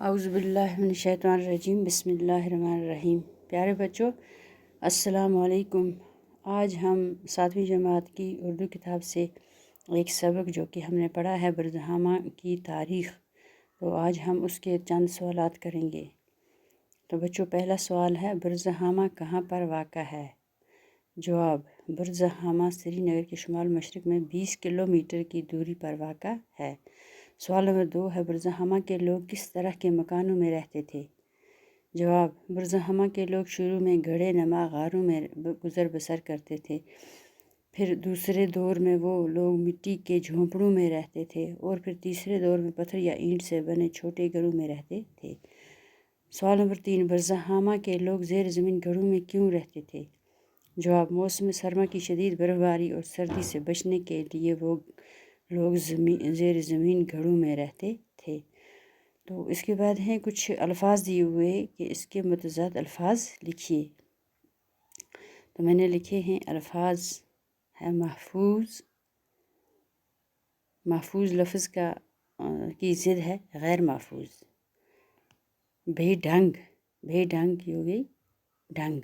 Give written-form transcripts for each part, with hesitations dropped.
اعوذ باللہ من الشیطان الرجیم، بسم اللہ الرحمن الرحیم۔ پیارے بچوں، السلام علیکم۔ آج ہم 7ویں جماعت کی اردو کتاب سے ایک سبق جو کہ ہم نے پڑھا ہے برزہامہ کی تاریخ، تو آج ہم اس کے چند سوالات کریں گے۔ تو بچوں، پہلا سوال ہے، برزہامہ کہاں پر واقع ہے؟ جواب: برزہامہ سری نگر کے شمال مشرق میں 20 کلومیٹر کی دوری پر واقع ہے۔ سوال نمبر 2 ہے، برزہامہ کے لوگ کس طرح کے مکانوں میں رہتے تھے؟ جواب: برزہامہ کے لوگ شروع میں گڑھے نما غاروں میں گزر بسر کرتے تھے، پھر دوسرے دور میں وہ لوگ مٹی کے جھونپڑوں میں رہتے تھے، اور پھر تیسرے دور میں پتھر یا اینٹ سے بنے چھوٹے گھروں میں رہتے تھے۔ سوال نمبر 3، برزہامہ کے لوگ زیر زمین گھروں میں کیوں رہتے تھے؟ جواب: موسم سرما کی شدید برف باری اور سردی سے بچنے کے لیے وہ لوگ زیر زمین گھروں میں رہتے تھے۔ تو اس کے بعد ہیں کچھ الفاظ دیے ہوئے کہ اس کے متضاد الفاظ لکھیے۔ تو میں نے لکھے ہیں الفاظ ہے محفوظ۔ محفوظ لفظ کی ضد ہے غیر محفوظ۔ بے ڈھنگ، بے ڈھنگ کی ہو گئی ڈھنگ۔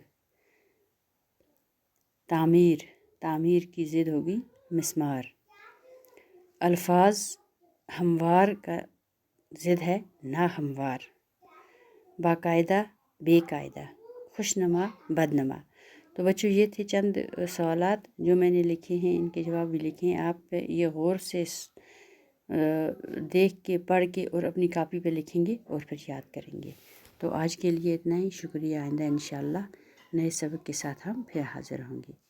تعمیر، تعمیر کی ضد ہوگی مسمار۔ الفاظ ہموار کا ضد ہے ناہموار۔ باقاعدہ، بے قاعدہ۔ خوشنما، بدنما۔ تو بچوں، یہ تھے چند سوالات جو میں نے لکھے ہیں، ان کے جواب بھی لکھے ہیں۔ آپ یہ غور سے دیکھ کے، پڑھ کے اور اپنی کاپی پہ لکھیں گے اور پھر یاد کریں گے۔ تو آج کے لیے اتنا ہی، شکریہ۔ آئندہ انشاءاللہ نئے سبق کے ساتھ ہم پھر حاضر ہوں گے۔